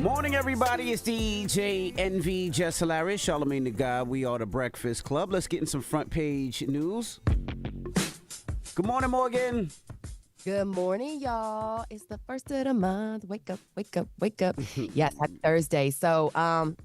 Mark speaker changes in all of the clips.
Speaker 1: Morning, everybody. It's DJ NV, Jess Hilarious, Charlamagne the God. We are the Breakfast Club. Let's get in some front page news. Good morning, Morgan.
Speaker 2: Good morning, y'all. It's the first of the month. Wake up, wake up, wake up. Yes, happy Thursday. So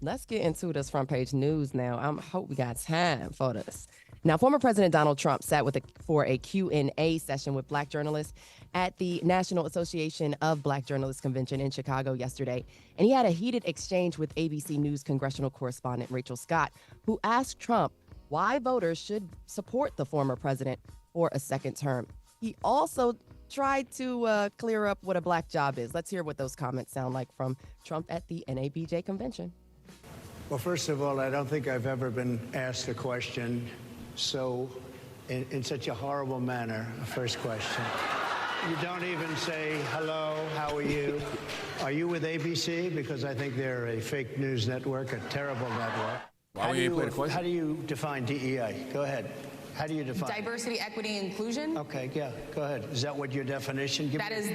Speaker 2: let's get into this front page news now. I hope we got time for this. Now, former President Donald Trump sat for a Q&A session with Black journalists at the National Association of Black Journalists Convention in Chicago yesterday. And he had a heated exchange with ABC News congressional correspondent Rachel Scott, who asked Trump why voters should support the former president for a second term. He also tried to clear up what a black job is. Let's hear what those comments sound like from Trump at the NABJ convention.
Speaker 3: Well, first of all, I don't think I've ever been asked a question in such a horrible manner. First question. You don't even say, hello, how are you? Are you with ABC? Because I think they're a fake news network, a terrible network.
Speaker 4: Why we ain't play the question?
Speaker 3: How do you define DEI? Go ahead. How do you define
Speaker 5: diversity, equity, inclusion?
Speaker 3: Okay, yeah, go ahead. Is that what your definition?
Speaker 5: That is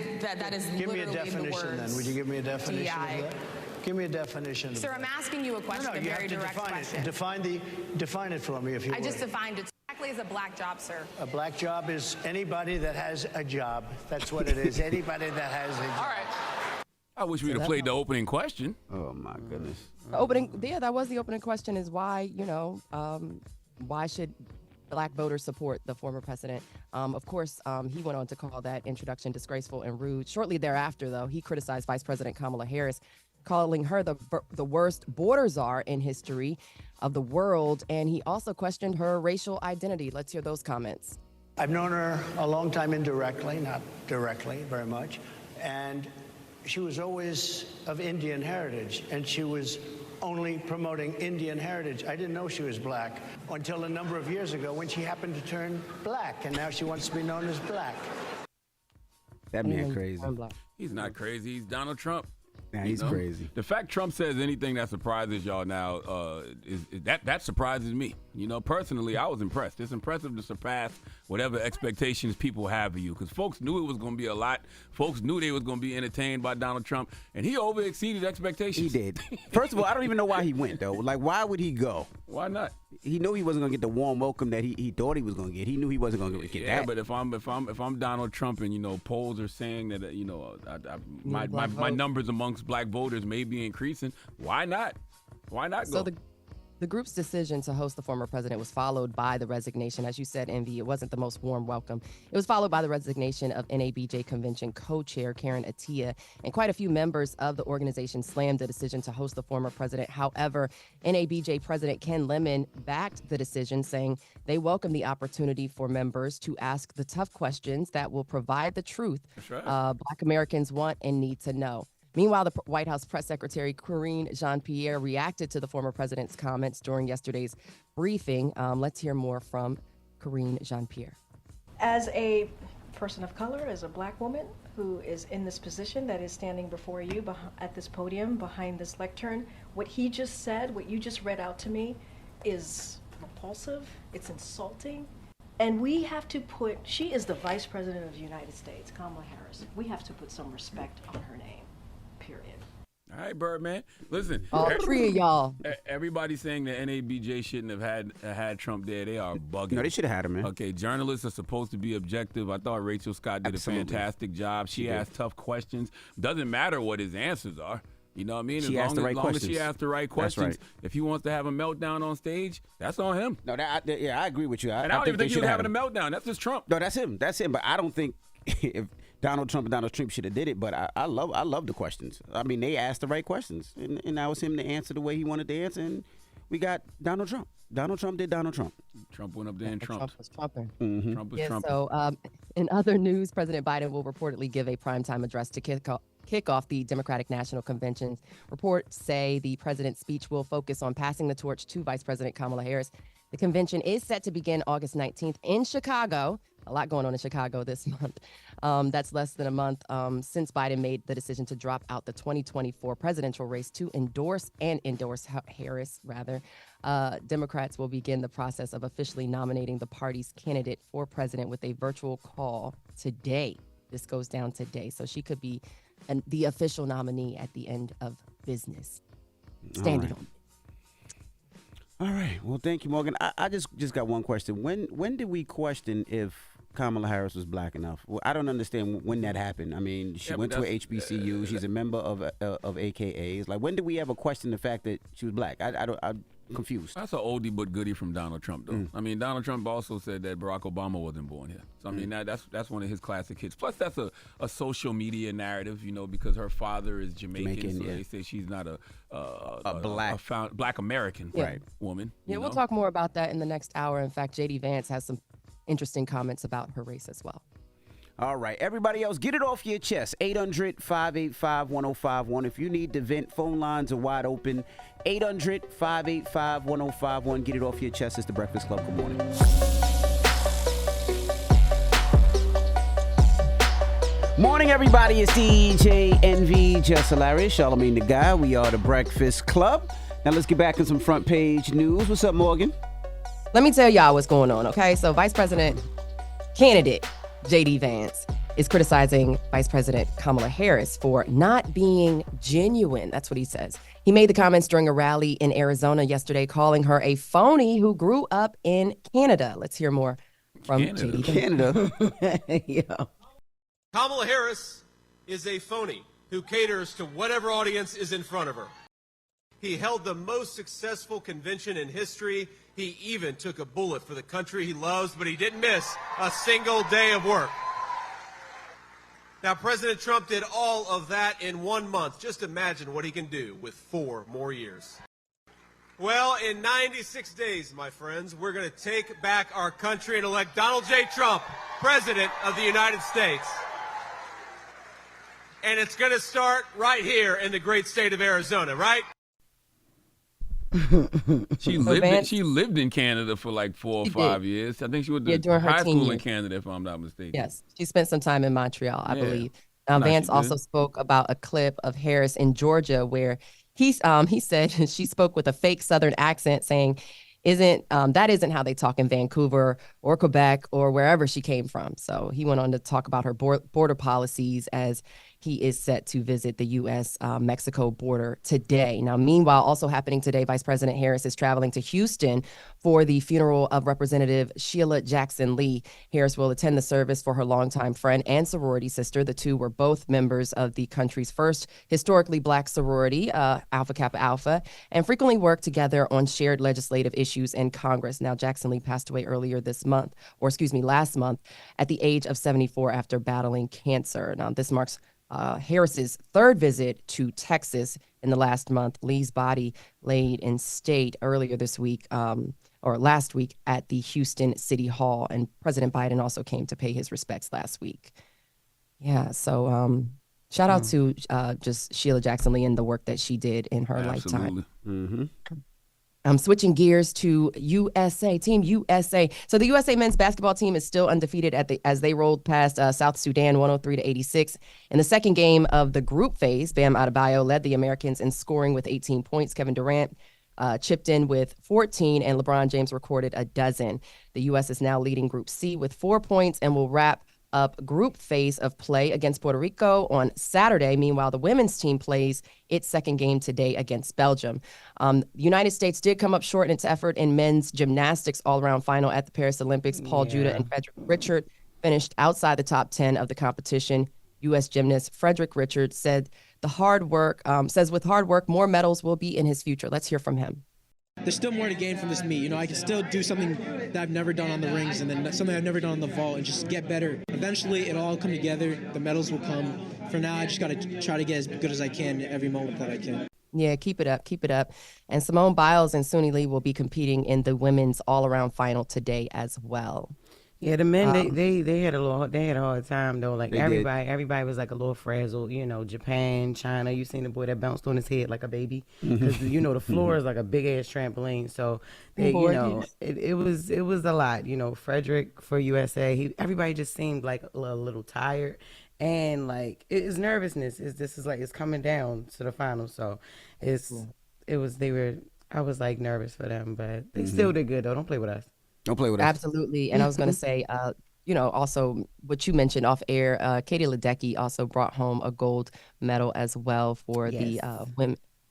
Speaker 3: give me a
Speaker 5: literally
Speaker 3: definition
Speaker 5: the words
Speaker 3: then. Would you give me a definition
Speaker 5: DEI.
Speaker 3: of that? Give me a definition.
Speaker 5: Sir, I'm asking you a question,
Speaker 3: No,
Speaker 5: a
Speaker 3: you have
Speaker 5: very
Speaker 3: to
Speaker 5: direct question.
Speaker 3: Define it for me, if you would.
Speaker 5: I just defined it exactly as a black job, sir.
Speaker 3: A black job is anybody that has a job. That's what it is. Anybody that has a job.
Speaker 5: All right.
Speaker 4: I wish we'd have played the opening question.
Speaker 1: Oh, my goodness.
Speaker 2: That was the opening question is why, why should Black voters support the former president? Of course, he went on to call that introduction disgraceful and rude. Shortly thereafter, though, he criticized Vice President Kamala Harris, calling her the worst border czar in history of the world. And he also questioned her racial identity. Let's hear those comments.
Speaker 3: I've known her a long time indirectly, not directly very much. And she was always of Indian heritage, and she was only promoting Indian heritage. I didn't know she was black until a number of years ago when she happened to turn black, and now she wants to be known as black.
Speaker 1: That man crazy.
Speaker 4: He's not crazy. He's Donald Trump.
Speaker 1: Yeah, he's crazy.
Speaker 4: The fact Trump says anything that surprises y'all now, that surprises me. Personally, I was impressed. It's impressive to surpass whatever expectations people have of you, because folks knew it was going to be a lot. Folks knew they was going to be entertained by Donald Trump, and he over-exceeded expectations.
Speaker 1: He did. First of all, I don't even know why he went, though. Like, why would he go?
Speaker 4: Why not?
Speaker 1: He knew he wasn't going to get the warm welcome that he thought he was going to get. He knew he wasn't going to get that.
Speaker 4: Yeah, but if I'm Donald Trump and polls are saying that my numbers amongst black voters may be increasing, why not? Why not go?
Speaker 2: So the group's decision to host the former president was followed by the resignation. As you said, Envy, it wasn't the most warm welcome. It was followed by the resignation of NABJ convention co-chair Karen Attia, and quite a few members of the organization slammed the decision to host the former president. However, NABJ president Ken Lemon backed the decision, saying they welcome the opportunity for members to ask the tough questions that will provide the truth Black Americans want and need to know. Meanwhile, the White House press secretary, Karine Jean-Pierre, reacted to the former president's comments during yesterday's briefing. Let's hear more from Karine Jean-Pierre.
Speaker 6: As a person of color, as a black woman who is in this position that is standing before you at this podium behind this lectern, what he just said, what you just read out to me is repulsive, it's insulting. And we have to she is the Vice President of the United States, Kamala Harris. We have to put some respect on her name. Period.
Speaker 4: All right, Birdman. Listen,
Speaker 2: all three of y'all.
Speaker 4: Everybody's saying that NABJ shouldn't have had Trump there. They are bugging.
Speaker 1: No, they should have had him, man.
Speaker 4: Okay, journalists are supposed to be objective. I thought Rachel Scott did a fantastic job. She asked tough questions. Doesn't matter what his answers are. You know what I mean?
Speaker 1: She asked the right questions.
Speaker 4: As she asked the right questions.
Speaker 1: That's right.
Speaker 4: If he wants to have a meltdown on stage, that's on him.
Speaker 1: No, I agree with you.
Speaker 4: I don't even think he was having a meltdown. That's just Trump.
Speaker 1: No, that's him. That's him. But I don't think if Donald Trump should have did it. But I love the questions. I mean, they asked the right questions, and that was him to answer the way he wanted to answer. And we got Donald Trump. Donald Trump did Donald Trump.
Speaker 4: Trump went up there and
Speaker 2: Trump was trumping.
Speaker 1: Mm-hmm.
Speaker 4: Trump was trumping.
Speaker 2: So in other news, President Biden will reportedly give a primetime address to kick off the Democratic National Convention. Reports say the president's speech will focus on passing the torch to Vice President Kamala Harris. The convention is set to begin August 19th in Chicago. A lot going on in Chicago this month. That's less than a month since Biden made the decision to drop out the 2024 presidential race to endorse Harris, rather. Democrats will begin the process of officially nominating the party's candidate for president with a virtual call today. This goes down today. So she could be the official nominee at the end of business. Standing on.
Speaker 1: All right. Well, thank you, Morgan. I just got one question. When did we question if Kamala Harris was black enough? Well, I don't understand when that happened. I mean, she went to a HBCU. She's a member of AKAs. Like, when did we ever question the fact that she was black? I'm confused.
Speaker 4: That's an oldie but goodie from Donald Trump, though. I mean, Donald Trump also said that Barack Obama wasn't born here. So, I mean, that's one of his classic hits. Plus, that's a social media narrative, because her father is Jamaican, so they say she's not a black American woman.
Speaker 2: Yeah, we'll talk more about that in the next hour. In fact, J.D. Vance has some interesting comments about her race as well.
Speaker 1: All right, everybody else, get it off your chest. 800-585-1051. If you need to vent, phone lines are wide open. 800-585-1051. Get it off your chest. It's the Breakfast Club. Good morning. Morning, everybody. It's DJ NV, Jess Hilarious, Charlamagne the Guy. We are the Breakfast Club. Now let's get back in some front page news. What's up, Morgan?
Speaker 2: Let me tell y'all what's going on, okay? So Vice President candidate J.D. Vance is criticizing Vice President Kamala Harris for not being genuine. That's what he says. He made the comments during a rally in Arizona yesterday, calling her a phony who grew up in Canada. Let's hear more from J.D. Vance.
Speaker 1: Canada.
Speaker 7: Yeah. Kamala Harris is a phony who caters to whatever audience is in front of her. He held the most successful convention in history. He even took a bullet for the country he loves, but he didn't miss a single day of work. Now, President Trump did all of that in 1 month. Just imagine what he can do with 4 more years. Well, in 96 days, my friends, we're going to take back our country and elect Donald J. Trump, President of the United States. And it's going to start right here in the great state of Arizona, right?
Speaker 4: She lived in Canada for like 4 or 5 years. I think she went to high school in Canada, if I'm not mistaken.
Speaker 2: Yes, she spent some time in Montreal, I believe. Vance also spoke about a clip of Harris in Georgia where he said she spoke with a fake Southern accent, saying, that isn't how they talk in Vancouver or Quebec or wherever she came from. So he went on to talk about her border policies as he is set to visit the U.S.-Mexico border today. Now, meanwhile, also happening today, Vice President Harris is traveling to Houston for the funeral of Representative Sheila Jackson Lee. Harris will attend the service for her longtime friend and sorority sister. The two were both members of the country's first historically black sorority, Alpha Kappa Alpha, and frequently worked together on shared legislative issues in Congress. Now, Jackson Lee passed away last month, at the age of 74 after battling cancer. Now, this marks Harris's third visit to Texas in the last month. Lee's body laid in state earlier this week, or last week, at the Houston City Hall, and President Biden also came to pay his respects last week. Yeah, so shout out to just Sheila Jackson Lee and the work that she did in her lifetime.
Speaker 1: Mm-hmm.
Speaker 2: I'm switching gears to Team USA. So the USA men's basketball team is still undefeated as they rolled past South Sudan 103-86. In the second game of the group phase, Bam Adebayo led the Americans in scoring with 18 points. Kevin Durant chipped in with 14, and LeBron James recorded a dozen. The U.S. is now leading Group C with 4 points and will wrap up group phase of play against Puerto Rico on Saturday. Meanwhile, the women's team plays its second game today against Belgium. The United States did come up short in its effort in men's gymnastics all-around final at the Paris Olympics. Paul Judah and Frederick Richard finished outside the top 10 of the competition. U.S. gymnast Frederick Richard said with hard work, more medals will be in his future. Let's hear from him.
Speaker 8: There's still more to gain from this meet. I can still do something that I've never done on the rings, and then something I've never done on the vault, and just get better. Eventually, it'll all come together. The medals will come. For now, I just got to try to get as good as I can every moment that I can.
Speaker 2: Yeah, keep it up. And Simone Biles and Suni Lee will be competing in the women's all-around final today as well.
Speaker 9: Yeah, the men they had a hard time though. Like everybody was like a little frazzled. Japan, China. You seen the boy that bounced on his head like a baby because the floor is like a big ass trampoline. So they, it was a lot. Frederick for USA. Everybody just seemed like a little tired, and like it's nervousness. It's coming down to the final. So I was like nervous for them, but they still did good though. Don't play with us.
Speaker 1: Don't play with us.
Speaker 2: Absolutely. And I was going to say, also what you mentioned off air, Katie Ledecky also brought home a gold medal as well for the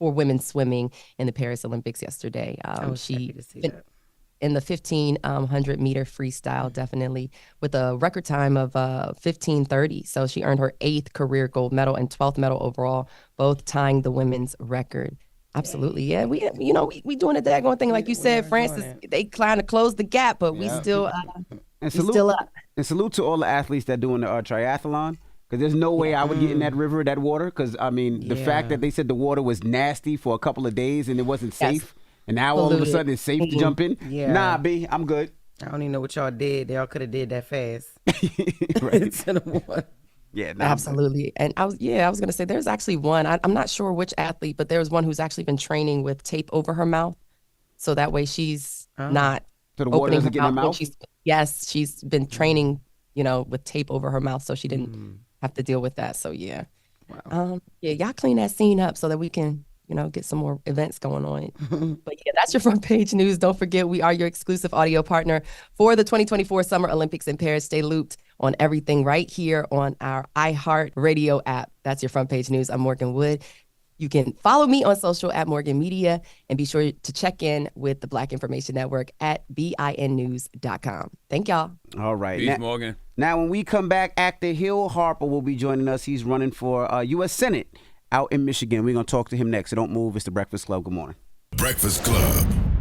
Speaker 2: women's swimming in the Paris Olympics yesterday. She in the 1500 meter freestyle, definitely with a record time of 15:30. So she earned her 8th career gold medal and 12th medal overall, both tying the women's record. Absolutely, yeah. We doing a daggone thing, like you said, Francis. They trying to close the gap, but we still still up.
Speaker 1: And salute to all the athletes that doing the triathlon. Because there's no way I would get in that river, that water. Because, I mean, the fact that they said the water was nasty for a couple of days and it wasn't safe. And now all of a sudden it's safe to jump in.
Speaker 9: Yeah.
Speaker 1: Nah, B, I'm good.
Speaker 9: I don't even know what y'all did. Y'all could have did that fast.
Speaker 1: Right.
Speaker 9: Into the water.
Speaker 1: Yeah,
Speaker 2: absolutely. And I was going to say there's actually one. I'm not sure which athlete, but there's one who's actually been training with tape over her mouth. So that way she's not
Speaker 1: so the water doesn't get in her mouth?
Speaker 2: She's been training, with tape over her mouth so she didn't have to deal with that. So, yeah. Wow. Y'all clean that scene up so that we can, get some more events going on. But yeah, that's your front page news. Don't forget, we are your exclusive audio partner for the 2024 Summer Olympics in Paris. Stay looped on everything right here on our iHeart Radio app. That's your front page news. I'm Morgan Wood. You can follow me on social at Morgan Media and be sure to check in with the Black Information Network at BINnews.com. Thank y'all.
Speaker 1: All right.
Speaker 4: Peace, Morgan.
Speaker 1: Now, when we come back, actor Hill Harper will be joining us. He's running for U.S. Senate out in Michigan. We're going to talk to him next. So don't move. It's The Breakfast Club. Good morning.
Speaker 10: Breakfast Club.